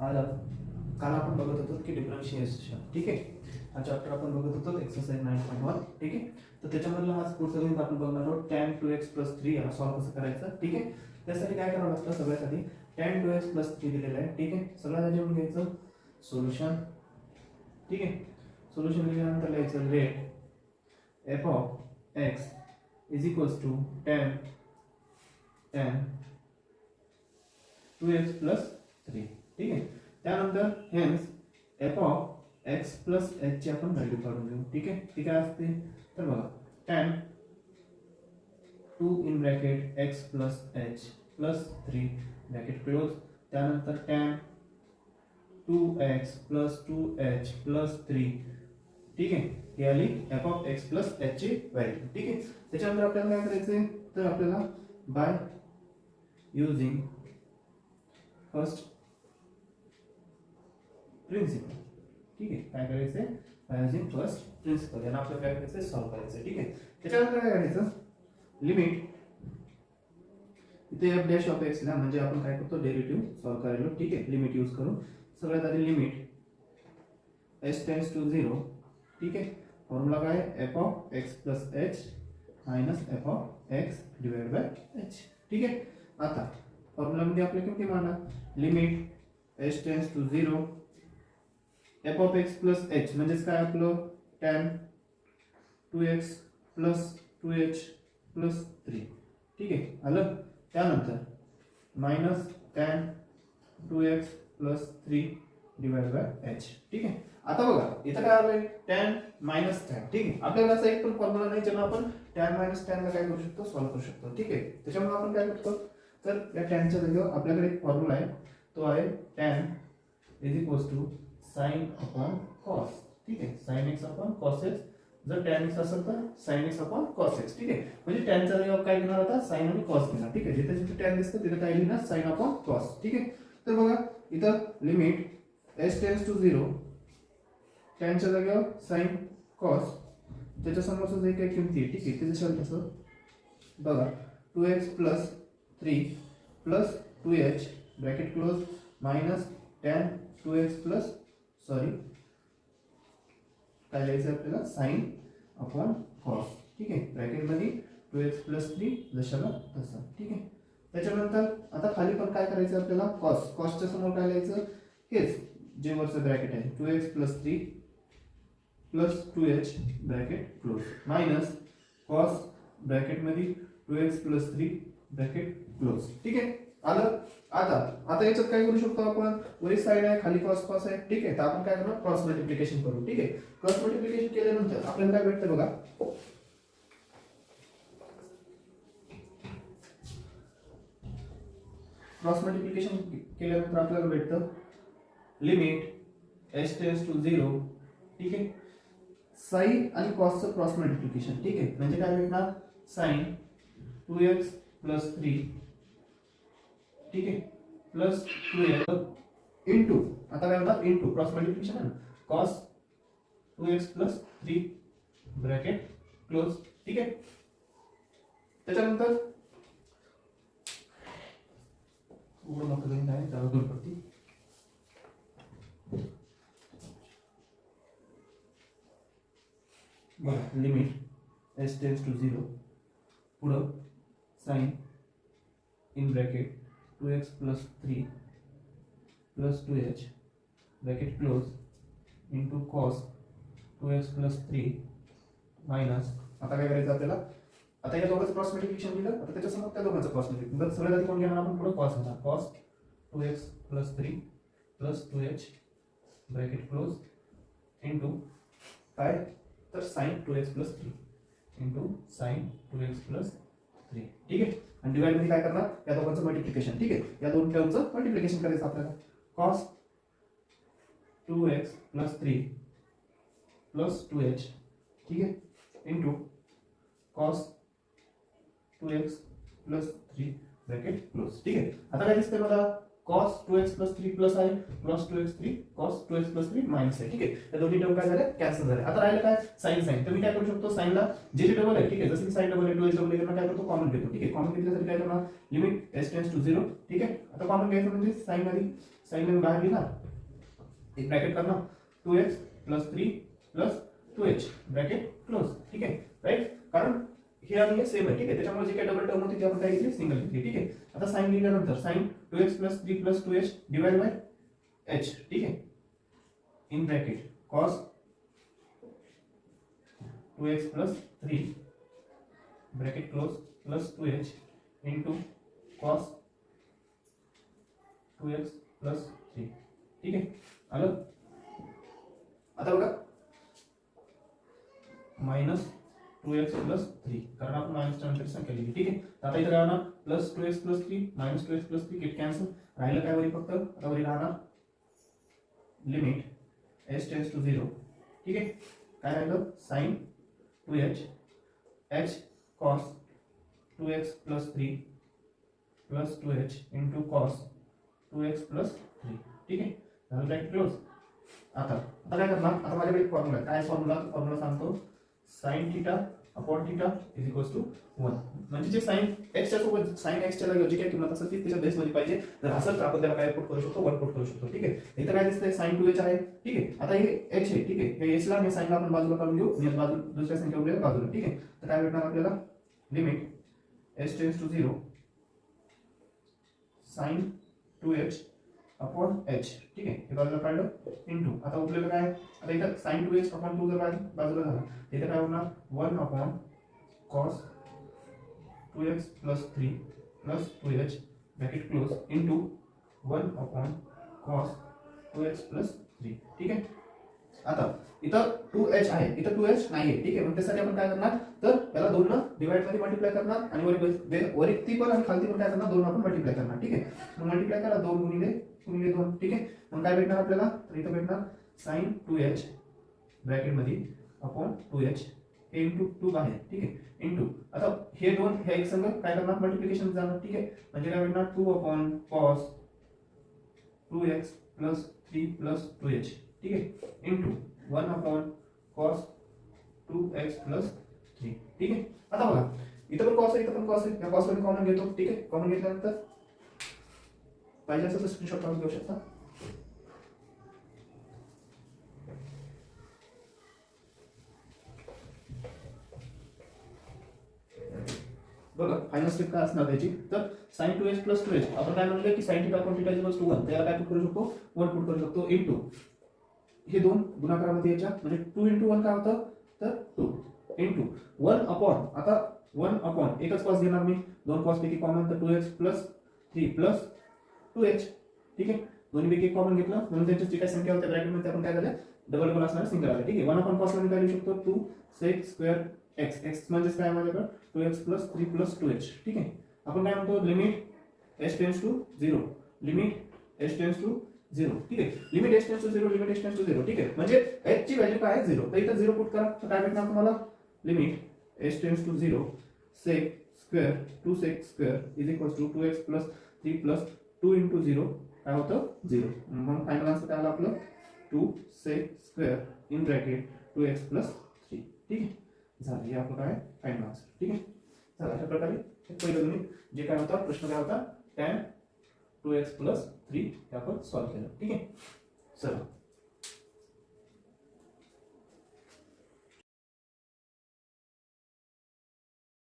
आज काल आपण बघत होतो की डिफरन्शिएशन, ठीक आहे. हा चॅप्टर आपण बघत होतो एक्सरसाइज 9.1, ठीक आहे. तर त्याच्यामधला हा पुढचा गणित आपण बघणार आहोत tan 2x 3 याला सॉल्व्ह कसं करायचं, ठीक आहे. त्यासाठी काय करावं लागतं, सगळ्यात आधी tan 2x 3 दिलेलं आहे, ठीक आहे. सगळ्यात आधी लिहून घ्यायचं सोल्युशन, ठीक आहे. सोल्युशन लिहिल्यानंतर लिहायचं late f of x is equals to tan 2x 3, ठीक आहे. त्यानंतर hence f of x plus h ची आपण व्हॅल्यू काढून घेऊ, ठीक आहे. ती काय असते तर बघा tan 2 in bracket x plus h plus 3 bracket close. त्यानंतर tan 2x plus 2h plus 3, ठीक आहे. ही आली f of x plus h ची व्हॅल्यू, ठीक आहे. त्याच्यानंतर आपल्याला काय करायचंय तर आपल्याला बाय युजिंग फर्स्ट प्रिन्सिपल, ठीक आहे. काय करायचंय बाय युजिंग फर्स्ट प्रिन्सिपल याला आपल्याला काय करायचंय सॉल्व्ह करायचंय, ठीक आहे. त्याच्यानंतर काय करायचं लिमिट इथे f डॅश ऑफ x ला म्हणजे आपण काय करतो डेरिव्हेटिव्ह सॉल्व्ह करायला, ठीक आहे. लिमिट यूज करून सगळ्यात आधी लिमिट s टेंड्स टू 0, ठीक आहे. फॉर्म्युला काय f of x plus h minus f of x divided by h, ठीक आहे. आता फॉर्म्युला मध्ये आपल्याला किती मांडा limit s tends to 0 f of x plus h म्हणजे काय आपलं tan 2x plus 2h plus 3, ठीक आहे. आलं. त्यानंतर minus tan 2x plus 3 divided by h, ठीक आहे. आता बघा इथं काय आलंय tan minus tan, ठीक आहे. आपल्याला असा एक पण फॉर्म्युला नाही ज्याला आपण tan minus tan ला काय करू शकतो सॉल्व्ह करू शकतो, ठीक आहे. त्याच्यामुळे आपण काय करतो तर या tan च्या जागेवर आपल्याकडे एक फॉर्म्युला आहे, तो आहे tan is equals to sin upon cos, ठीक आहे. sin x upon cos x, जर tan x असेल तर sin x upon cos x, ठीक आहे. म्हणजे tan च्या जागेवर काय घेणार आता sin आणि cos घेणार, ठीक आहे. जिथे जिथे tan दिसतं तिथे काय लिहिणार sin upon cos, ठीक आहे. तर बघा इथं limit s tends to 0 tan च्या जागेवर sin cos, त्याच्या समोरचं जे काही किमती आहे, ठीक आहे, ते जसं तसं बघा 2x plus 3 plus 2h bracket close minus tan 2x plus काय लिहायचं आपल्याला sin upon cos, ठीक आहे. ब्रॅकेट मध्ये 2x plus 3 जशाला तसं, ठीक आहे. त्याच्यानंतर आता खाली पण काय करायचं आपल्याला cos च्या समोर काय लिहायचं हेच जे वरचं ब्रॅकेट आहे 2x plus 3 plus 2h bracket close minus cos bracket मध्ये 2x plus 3 ब्रॅकेट क्लोज, ठीक आहे. आलं. आता याच्यात काय करू शकतो आपण वरी साइड आहे खाली cos आहे, ठीक आहे. तर आपण काय करणार क्रॉस मल्टिप्लिकेशन करू, ठीक आहे. क्रॉस मल्टिप्लिकेशन केल्यानंतर आपल्याला काय भेटतं बघा क्रॉस मल्टिप्लिकेशन केल्यानंतर आपल्याला भेटतं लिमिट s टेंड्स टू 0, ठीक आहे. sin आणि cos चं क्रॉस मल्टिप्लिकेशन, ठीक आहे. म्हणजे काय भेटणार sin 2x plus 3, ठीक आहे, प्लस 2x इंटू आता काय होता इंटू क्रॉस मल्टिप्लिकेशन आहे cos 2x plus 3 bracket close, ठीक आहे. त्याच्यानंतर उघड मोठं गणित आहे त्याला दूर पडती बघा लिमिट s टेंड्स टू 0 पुढं sin in bracket 2x plus 3 plus 2h bracket close into cos 2x plus 3 minus आता काय करायचं आपल्याला आता या दोघांचं क्रॉस मल्टिप्लिकेशन केलं, आता त्याच्या समोर त्या दोघांचं क्रॉस मल्टिप्लिकेशन सगळ्यात आधी कोण घेणार आपण पुढे cos घेणार cos 2x plus 3 plus 2h bracket close into काय तर sin 2x plus 3 into sin 2x plus 3, ठीक आहे. आणि डिवाइड मध्ये काय करणार या दोघांचं मल्टिप्लिकेशन, ठीक आहे. या दोन टर्मचं मल्टिप्लिकेशन करायचं आपल्याला cos 2x plus 3 plus 2h, ठीक आहे, into cos 2x plus 3 bracket close, ठीक आहे. आता काय दिसतंय मला cos 2x प्लस 3 प्लस आहे plus 2x 3 cos 2x plus 3 minus आहे. ठीक आहे, या दोन्ही टर्म काय झाल्या कॅन्सल झाल्या. आता राहिलं काय sin sin. तर मी काय करू शकतो sin ला जे जे डबल आहे ठीक आहे, जसं की sin डबल आहे 2h डबल आहे काय करतो कॉमन घेतो. ठीक आहे, कॉमन घेतल्यासाठी काय करणार लिमिट s टेंड्स टू 0. ठीक आहे, आता कॉमन घ्यायचं म्हणजे sin मध्ये sin ला बाहेर घेणार एक ब्रॅकेट करणार 2x plus 3 plus 2h bracket close. ठीक आहे राईट, कारण हे आणि हे सेम आहे. ठीक आहे, त्याच्यामुळे जे काही डबल टर्म होती ती आपण काय घेतली सिंगल घेतली. ठीक आहे, आता sin लिहिल्यानंतर sin 2x plus 3 plus 2h divide by h. ठीक आहे, in bracket cos 2x plus 3 bracket close plus 2h into cos 2x plus 3. ठीक आहे, आलं. आता बघा माइनस 2x प्लस 3, कारण आपण मायनस टर्मची संख्या लिहिली. ठीक आहे, आता इथे राहणार plus 2x plus 3 minus 2x plus 3 get cancel. राहिलं काय वरी फक्त आता वरी राहणार लिमिट s टेंड्स टू 0. ठीक आहे, काय राहिलं sin 2h h cos 2x plus 3 plus 2h into cos 2x plus 3. ठीक आहे, झालं ब्रॅकेट क्लोज. आता काय करणार, आता माझ्याकडे फॉर्म्युला आहे. काय फॉर्म्युला सांगतो sin theta upon theta is equals to 1. म्हणजे जे sin x च्या सोबत sin x च्या जागी जी काही किंमत असेल ती त्याच्या बेस मध्ये पाहिजे. जर असेल तर आपण त्याला काय पुट करू शकतो 1 पुट करू शकतो. ठीक आहे, इथं काय दिसतंय sin 2h आहे. ठीक आहे, आता हे h आहे. ठीक आहे, हे h ला आणि sin ला आपण बाजूला काढून घेऊ आणि बाजू दुसऱ्या संख्या उरलेल्या बाजूला. ठीक आहे, तर काय भेटणार आपल्याला limit s tends to 0 sin 2h upon h. ठीक आहे, हे बाजूला काढलं इंटू आता उरलेलं काय, आता इथं sin 2h अपॉन 2 जर बाजूला झाला इथे काय होणार 1 upon cos 2x plus 3 plus 2h bracket close into 1 upon cos 2x plus 3. ठीक आहे, आता इथं 2h आहे, इथं 2h नाही आहे. ठीक आहे, मग त्यासाठी आपण काय करणार तर याला 2 न डिवाइड मध्ये मल्टिप्लाय करणार आणि वरती पण आणि खालती पण काय करणार 2 आपण मल्टिप्लाय करणार. ठीक आहे, मग मल्टिप्लाय करा 2 गुणिले 2. ठीक आहे, मग काय भेटणार आपल्याला तर इथं भेटणार sin 2h ब्रॅकेट मध्ये अपॉन 2h हे इंटू 2 आहे. ठीक आहे, इंटू आता हे 2 हे एक संग काय करणार मल्टिप्लिकेशन जाणार. ठीक आहे, म्हणजे काय भेटणार 2 upon cos 2x plus 3 plus 2h. ठीक आहे, into 1 upon cos 2x plus 3. ठीक आहे, आता बघा इथं पण cos आहे इथं पण cos आहे, या cos मध्ये कॉमन घेतो. ठीक आहे, कॉमन घेतल्यानंतर पाहिजे असेल तर स्क्रीनशॉट काढून घेऊ शकता. बघा फायनल स्टेप काय असणार त्याची तर sin 2h प्लस 2h आपण काय म्हणलं की sin theta upon theta equals to 1. त्याला काय पुट करू शकतो 1 पुट करू शकतो इंटू हे 2 गुणाकारामध्ये याच्या म्हणजे 2 इंटू 1 काय होतं तर 2 इंटू 1 अपॉन आता 1 अपॉन एकच cos घेणार मी 2 cos पैकी कॉमन तर 2x प्लस 3 प्लस 2h. ठीक आहे, दोन्ही पैकी कॉमन घेतलं म्हणून त्यांची जी काही संख्या होती ब्रॅकेट मध्ये आपण काय झालं डबल डबल असणार सिंगल आलं. ठीक आहे, 1 अपॉन cos ला मी काय लिहू शकतो 2 sec स्क्वेअर x x म्हणजे काय माझ्याकडे 2x प्लस 3 प्लस 2h. ठीक आहे, आपण काय म्हणतो limit s tends to 0 limit s tends to 0. ठीक आहे, limit s tends to 0 limit s tends to 0. ठीक आहे, म्हणजे h ची व्हॅल्यू काय आहे 0 तर इथं 0 पुट करा तर काय भेटणार तुम्हाला limit s tends to 0 sec square 2 sec square is equals to 2x plus 3 plus 2 into 0 काय होतं 0. मग फायनल आन्सर काय आलं आपलं 2 sec square in bracket 2x plus 3. ठीक आहे, झालं हे आपलं काय फायनल आन्सर. ठीक आहे, चला अशा प्रकारे पहिलं गणित जे काय होता प्रश्न काय होता tan 2x प्लस 3 हे आपण सॉल्व्ह केलं. ठीक आहे, चला